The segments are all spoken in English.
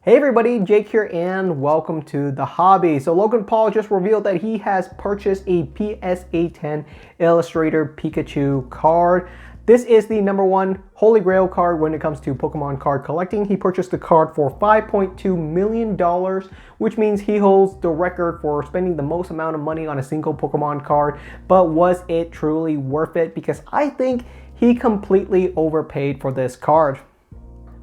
Hey everybody, Jake here and welcome to the hobby. So Logan Paul just revealed that he has purchased a PSA 10 Illustrator Pikachu card. This is the #1 holy grail card when it comes to Pokemon card collecting. He purchased the card for $5.2 million, which means he holds the record for spending the most amount of money on a single Pokemon card. But was it truly worth it? Because I think he completely overpaid for this card.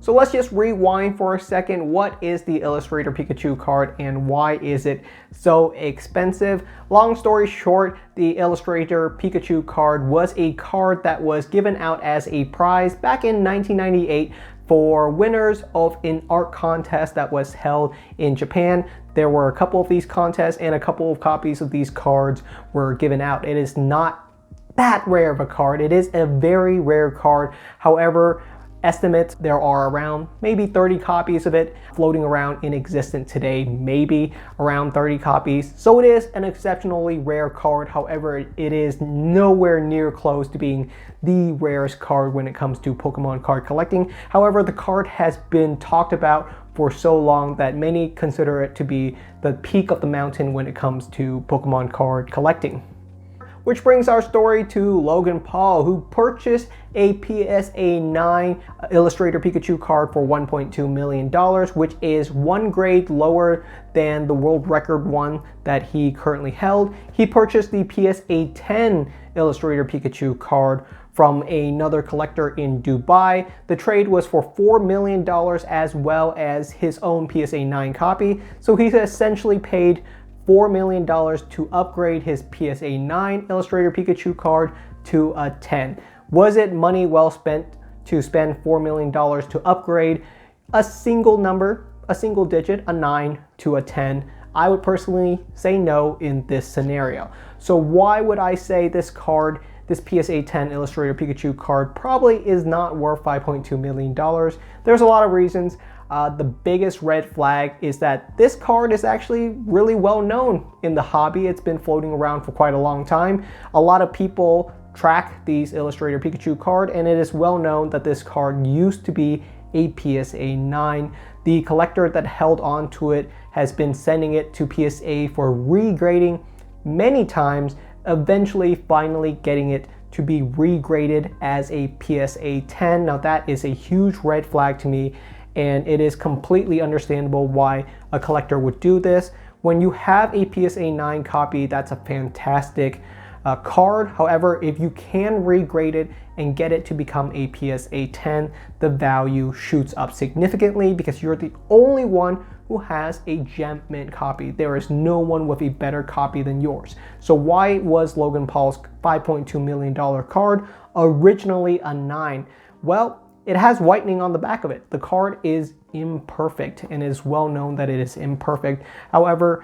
So let's just rewind for a second. What is the Illustrator Pikachu card and why is it so expensive? Long story short, the Illustrator Pikachu card was a card that was given out as a prize back in 1998 for winners of an art contest that was held in Japan. There were a couple of these contests and a couple of copies of these cards were given out. It is not that rare of a card. It is a very rare card. However, estimates there are around maybe 30 copies of it floating around in existence today, maybe around 30 copies. So it is an exceptionally rare card. However, it is nowhere near close to being the rarest card when it comes to Pokemon card collecting. However, the card has been talked about for so long that many consider it to be the peak of the mountain when it comes to Pokemon card collecting. Which brings our story to Logan Paul, who purchased a PSA 9 Illustrator Pikachu card for $1.2 million, which is one grade lower than the world record one that he currently held. He purchased the PSA 10 Illustrator Pikachu card from another collector in Dubai. The trade was for $4 million as well as his own PSA 9 copy. So he essentially paid $4 million to upgrade his PSA 9 Illustrator Pikachu card to a 10. Was it money well spent to spend $4 million to upgrade a single number, a single digit, a 9 to a 10? I would personally say no in this scenario. So why would I say this card, this PSA 10 Illustrator Pikachu card, probably is not worth $5.2 million? There's a lot of reasons. The biggest red flag is that this card is actually really well known in the hobby. It's been floating around for quite a long time. A lot of people track these Illustrator Pikachu card, and it is well known that this card used to be a PSA 9. The collector that held on to it has been sending it to PSA for regrading many times, eventually finally getting it to be regraded as a PSA 10. Now that is a huge red flag to me, and it is completely understandable why a collector would do this. When you have a PSA 9 copy, that's a fantastic card. However, if you can regrade it and get it to become a PSA 10, the value shoots up significantly because you're the only one who has a gem mint copy. There is no one with a better copy than yours. So why was Logan Paul's $5.2 million card originally a 9? Well, it has whitening on the back of it. The card is imperfect and it is well known that it is imperfect. However,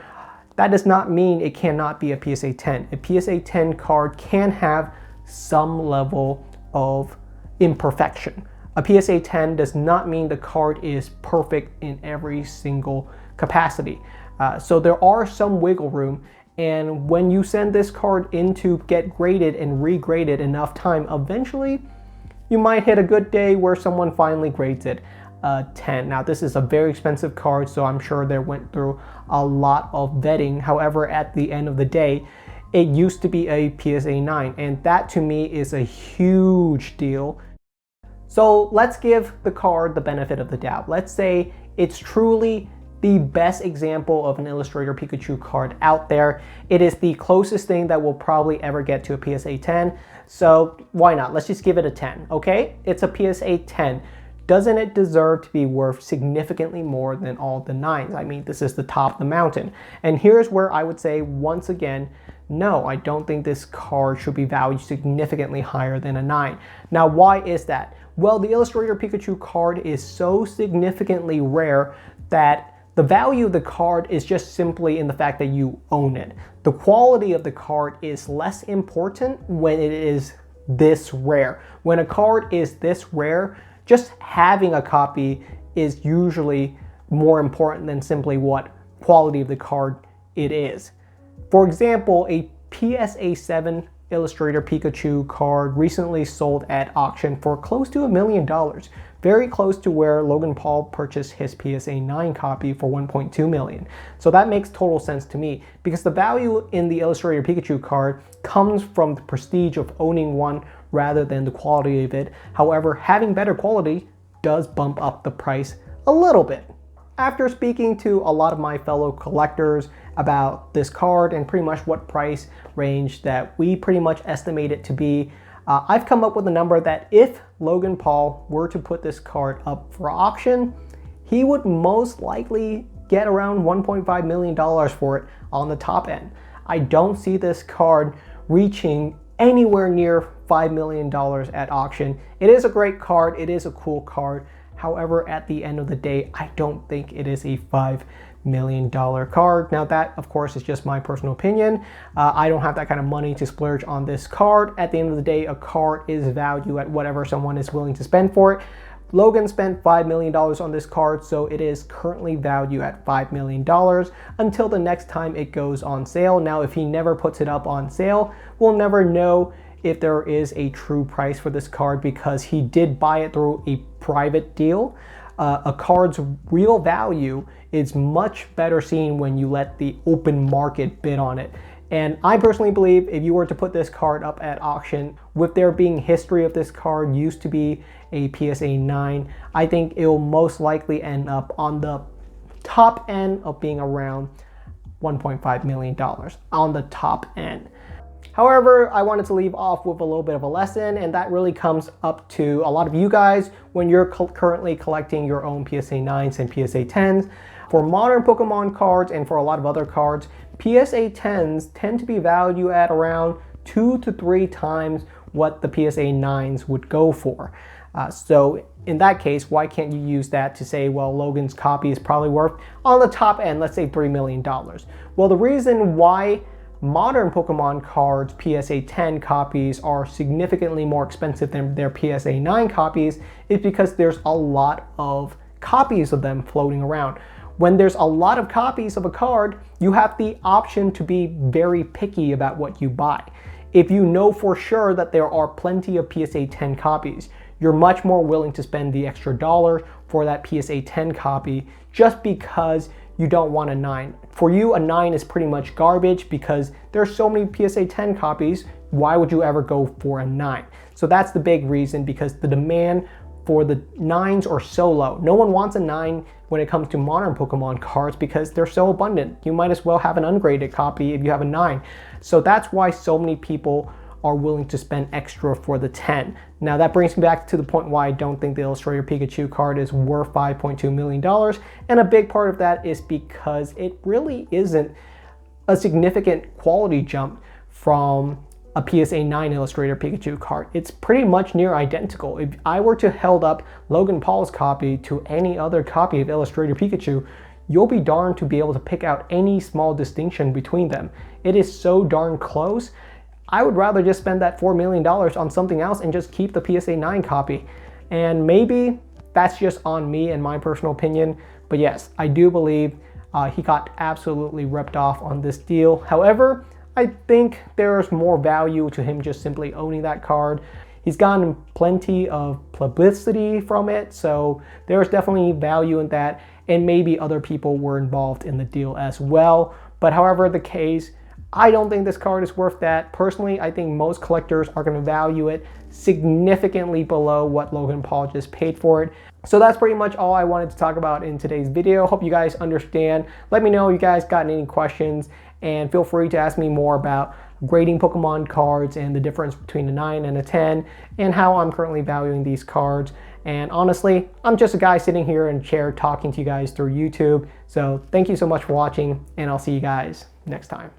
that does not mean it cannot be a PSA 10. A PSA 10 card can have some level of imperfection. A PSA 10 does not mean the card is perfect in every single capacity. So there are some wiggle room, and when you send this card in to get graded and regraded enough time, eventually you might hit a good day where someone finally grades it a 10. Now this is a very expensive card, so I'm sure they went through a lot of vetting. However, at the end of the day, it used to be a PSA 9, and that to me is a huge deal. So let's give the card the benefit of the doubt. Let's say it's truly the best example of an Illustrator Pikachu card out there. It is the closest thing that we'll probably ever get to a PSA 10. So why not? Let's just give it a 10, okay? It's a PSA 10. Doesn't it deserve to be worth significantly more than all the 9s? I mean, this is the top of the mountain. And here's where I would say, once again, no, I don't think this card should be valued significantly higher than a 9. Now, why is that? Well, the Illustrator Pikachu card is so significantly rare that the value of the card is just simply in the fact that you own it. The quality of the card is less important when it is this rare. When a card is this rare, just having a copy is usually more important than simply what quality of the card it is. For example, a PSA 7 Illustrator Pikachu card recently sold at auction for close to $1 million. Very close to where Logan Paul purchased his PSA 9 copy for $1.2 million. So that makes total sense to me because the value in the Illustrator Pikachu card comes from the prestige of owning one rather than the quality of it. However, having better quality does bump up the price a little bit. After speaking to a lot of my fellow collectors about this card and pretty much what price range that we pretty much estimate it to be, I've come up with a number that if Logan Paul were to put this card up for auction, he would most likely get around $1.5 million for it on the top end. I don't see this card reaching anywhere near $5 million at auction. It is a great card, it is a cool card. However, at the end of the day, I don't think it is a $5 million card. Now that, of course, is just my personal opinion. I don't have that kind of money to splurge on this card. At the end of the day, a card is value at whatever someone is willing to spend for it. Logan spent $5 million on this card, so it is currently valued at $5 million until the next time it goes on sale. Now, if he never puts it up on sale, we'll never know if there is a true price for this card because he did buy it through a private deal. A card's real value is much better seen when you let the open market bid on it. And I personally believe if you were to put this card up at auction, with there being history of this card used to be a PSA 9, I think it will most likely end up on the top end of being around $1.5 million on the top end. However, I wanted to leave off with a little bit of a lesson, and that really comes up to a lot of you guys when you're currently collecting your own PSA 9s and PSA 10s. For modern Pokemon cards and for a lot of other cards, PSA 10s tend to be valued at around 2 to 3 times what the PSA 9s would go for. So in that case, why can't you use that to say, well, Logan's copy is probably worth, on the top end, let's say $3 million. Well, the reason why modern Pokemon cards PSA 10 copies are significantly more expensive than their PSA 9 copies is because there's a lot of copies of them floating around. When there's a lot of copies of a card, you have the option to be very picky about what you buy. If you know for sure that there are plenty of PSA 10 copies, you're much more willing to spend the extra dollar for that PSA 10 copy just because you don't want a 9. For you, a 9 is pretty much garbage because there's so many PSA 10 copies. Why would you ever go for a 9? So that's the big reason, because the demand for the 9s are so low. No one wants a 9 when it comes to modern Pokemon cards because they're so abundant. You might as well have an ungraded copy if you have a 9. So that's why so many people are willing to spend extra for the 10. Now that brings me back to the point why I don't think the Illustrator Pikachu card is worth $5.2 million. And a big part of that is because it really isn't a significant quality jump from a PSA 9 Illustrator Pikachu card. It's pretty much near identical. If I were to held up Logan Paul's copy to any other copy of Illustrator Pikachu, you'll be darned to be able to pick out any small distinction between them. It is so darn close. I would rather just spend that $4 million on something else and just keep the PSA 9 copy. And maybe that's just on me and my personal opinion. But yes, I do believe he got absolutely ripped off on this deal. However, I think there's more value to him just simply owning that card. He's gotten plenty of publicity from it, so there's definitely value in that. And maybe other people were involved in the deal as well. But however the case, I don't think this card is worth that. Personally, I think most collectors are going to value it significantly below what Logan Paul just paid for it. So that's pretty much all I wanted to talk about in today's video. Hope you guys understand. Let me know if you guys got any questions, and feel free to ask me more about grading Pokemon cards and the difference between a 9 and a 10 and how I'm currently valuing these cards. And honestly, I'm just a guy sitting here in a chair talking to you guys through YouTube. So thank you so much for watching, and I'll see you guys next time.